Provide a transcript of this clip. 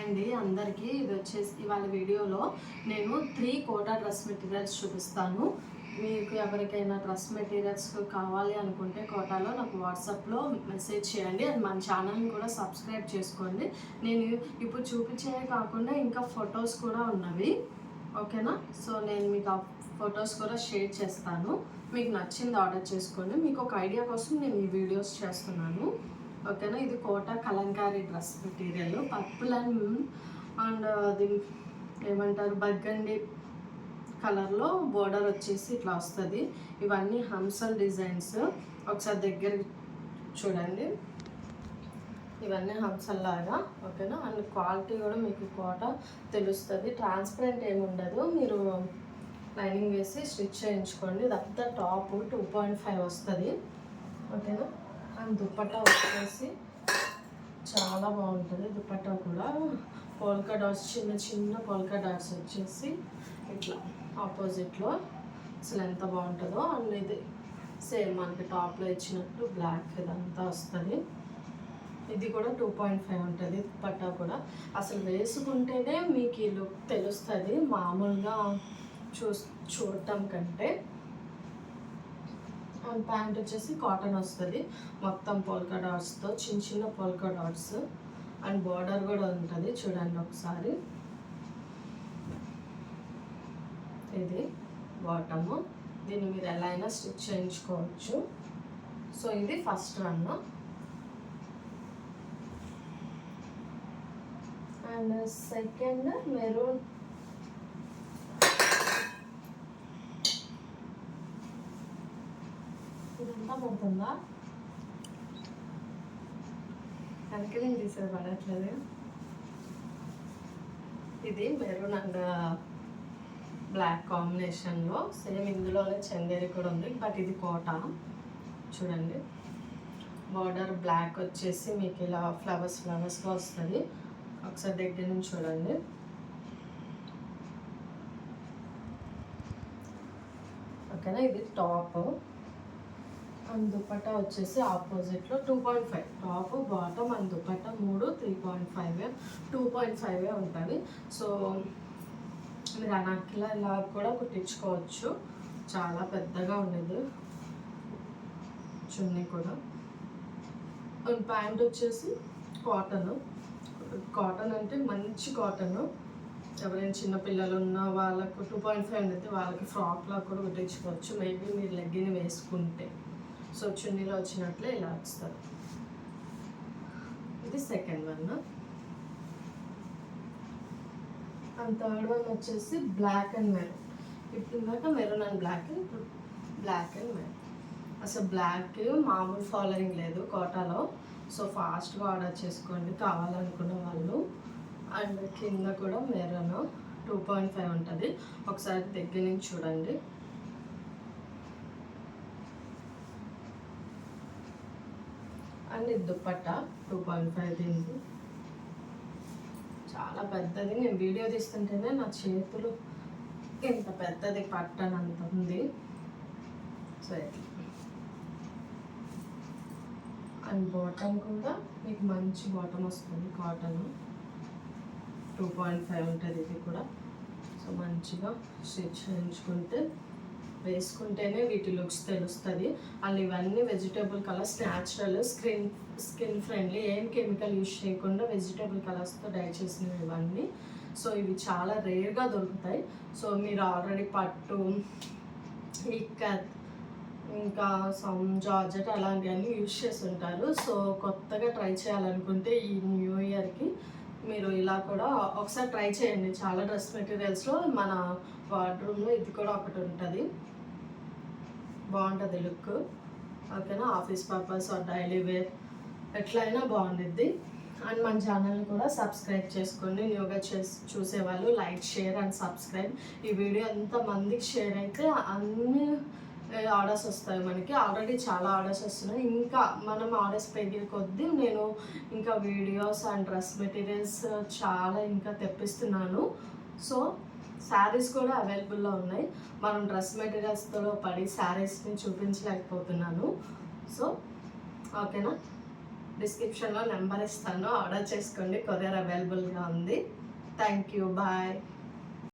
అండి అందరికీ. ఇది వచ్చేసి ఇవాళ వీడియోలో నేను 3 కోటా డ్రెస్ మెటీరియల్స్ చూపిస్తాను. మీకు ఎవరికైనా డ్రెస్ మెటీరియల్స్ కావాలి అనుకుంటే కోటాలో నాకు వాట్సాప్లో మెసేజ్ చేయండి. అండ్ మన ఛానల్ని కూడా సబ్స్క్రైబ్ చేసుకోండి. నేను ఇప్పుడు చూపించేవే కాకుండా ఇంకా ఫొటోస్ కూడా ఉన్నవి, ఓకేనా? సో నేను మీకు ఆ ఫొటోస్ కూడా షేర్ చేస్తాను. మీకు నచ్చింది ఆర్డర్ చేసుకోండి. మీకు ఒక ఐడియా కోసం నేను ఈ వీడియోస్ చేస్తున్నాను, ఓకేనా? ఇది Kota Kalamkari dress material, purple and అది ఏమంటారు బర్గండి కలర్లో బోర్డర్ వచ్చేసి ఇట్లా వస్తుంది. ఇవన్నీ హంసల్ డిజైన్స్. ఒకసారి దగ్గర చూడండి, ఇవన్నీ హంసల్లాగా, ఓకేనా? అండ్ క్వాలిటీ కూడా మీకు కోటా తెలుస్తుంది. ట్రాన్స్పరెంట్ ఏమి ఉండదు. మీరు లైనింగ్ వేసి స్టిచ్ చేయించుకోండి. ఇదంతా టాప్ 2.5 వస్తుంది, ఓకేనా? అండ్ దుపట్టా వచ్చేసి చాలా బాగుంటుంది. దుపట్టా కూడా పోల్కా డాట్స్, చిన్న చిన్న పోల్కా డాట్స్ వచ్చేసి ఇట్లా ఆపోజిట్లో అసలు ఎంత బాగుంటుందో. అండ్ ఇది సేమ్ మనకి టాప్లో ఇచ్చినట్టు బ్లాక్ ఇదంతా వస్తుంది. ఇది కూడా 2.5 ఉంటుంది. దుపట్టా కూడా అసలు వేసుకుంటేనే మీకు ఈ లుక్ తెలుస్తుంది మామూలుగా చూడటం కంటే. అండ్ ప్యాంట్ వచ్చేసి కాటన్ వస్తుంది, మొత్తం పోల్కా డాట్స్తో, చిన్న చిన్న పోల్కా డాట్స్. అండ్ బార్డర్ కూడా ఉంటుంది, చూడండి ఒకసారి. ఇది బాటము. దీన్ని మీరు ఎలా అయినా స్టిచ్ చేయించుకోవచ్చు. సో ఇది first one. And second maroon. ఇదంతా పడుతుందా? వెనకనే తీసేది పడట్లేదు. ఇది మెరూన్ అండ్ బ్లాక్ కాంబినేషన్లో, సేమ్ ఇందులోనే చందేరి కూడా ఉంది, బట్ ఇది కోటా. చూడండి బార్డర్ బ్లాక్ వచ్చేసి మీకు ఇలా ఫ్లవర్స్గా వస్తుంది. ఒకసారి దగ్గర నుంచి చూడండి. ఓకేనా? ఇది టాప్. అండ్ దుపట్టా వచ్చేసి ఆపోజిట్లో 2.5. టాప్, బాటమ్ అండ్ దుపట్టా 3 2.5 ఉంటుంది. సో మీరు అనాకిలా ఇలా కూడా కుట్టించుకోవచ్చు. చాలా పెద్దగా ఉండదు చున్నీ కూడా. అండ్ ప్యాంట్ వచ్చేసి కాటన్ అంటే మంచి కాటన్. ఎవరైనా చిన్నపిల్లలు ఉన్న వాళ్ళకు 2.5 ఉండేది, వాళ్ళకి ఫ్రాక్లా కూడా కుట్టించుకోవచ్చు మేబీ మీరు లెగ్గిన్ వేసుకుంటే. సో చున్నీలో వచ్చినట్లే ఇలా వస్తుంది. ఇది second one. And third one వచ్చేసి బ్లాక్ అండ్ మెరూన్. ఇప్పుడు ఇందాక మెరూన్ అండ్ బ్లాక్, ఇప్పుడు బ్లాక్ అండ్ మెరూన్. అసలు బ్లాక్ మామూలు ఫాలోయింగ్ లేదు కోటాలో. సో ఫాస్ట్గా ఆర్డర్ చేసుకోండి కావాలనుకున్న వాళ్ళు. అండ్ కింద కూడా మెరూన్ 2.5 ఉంటుంది. ఒకసారి దగ్గర నుంచి చూడండి. అండ్ ఇది దుపట్టా 2.5. దీనికి చాలా పెద్దది. నేను వీడియో తీస్తుంటేనే నా చేతులు ఇంత పెద్దది పట్టనంత ఉంది. సో అండ్ బాటమ్ కూడా మీకు మంచి బాటమ్ వస్తుంది, కాటన్ 2.5 ఉంటుంది. ఇది కూడా సో మంచిగా స్టిచ్ చేయించుకుంటే వేసుకుంటేనే వీటి లుక్స్ తెలుస్తుంది. అండ్ ఇవన్నీ vegetable colours, natural, skin friendly, ఏం కెమికల్ యూజ్ చేయకుండా వెజిటేబుల్ కలర్స్తో డై చేసినవి ఇవన్నీ. సో ఇవి చాలా రేర్గా దొరుకుతాయి. సో మీరు ఆల్రెడీ పట్టు, ఇక్కత్, ఇంకా సమ్ జార్జెట్ అలాంటివన్నీ యూజ్ చేస్తుంటారు. సో కొత్తగా ట్రై చేయాలనుకుంటే ఈ న్యూ ఇయర్కి మీరు ఇలా కూడా ఒకసారి ట్రై చేయండి. చాలా డ్రెస్ మెటీరియల్స్లో మన వార్డ్రూమ్లో ఇది కూడా ఒకటి ఉంటుంది, బాగుంటుంది లుక్, ఓకేనా? Office purpose or daily wear ఎట్లయినా బాగుంటుంది. అండ్ మన ఛానల్ని కూడా సబ్స్క్రైబ్ చేసుకోండి. న్యూగా చూసేవాళ్ళు లైక్, షేర్ అండ్ సబ్స్క్రైబ్. ఈ వీడియో ఎంతమందికి షేర్ అయితే అన్ని ఆర్డర్స్ వస్తాయి మనకి. ఆల్రెడీ చాలా ఆర్డర్స్ వస్తున్నాయి. ఇంకా మనం ఆర్డర్స్ పెరిగే కొద్దీ నేను ఇంకా వీడియోస్ అండ్ డ్రెస్ మెటీరియల్స్ చాలా ఇంకా తెప్పిస్తున్నాను. సో శారీస్ కూడా అవైలబుల్లో ఉన్నాయి. మనం డ్రెస్ మెటీరియల్స్తో పడి శారీస్ని చూపించలేకపోతున్నాను. సో ఓకేనా? డిస్క్రిప్షన్లో నెంబర్ ఇస్తాను, ఆర్డర్ చేసుకోండి, కొరియర్ అవైలబుల్గా ఉంది. Thank you, bye.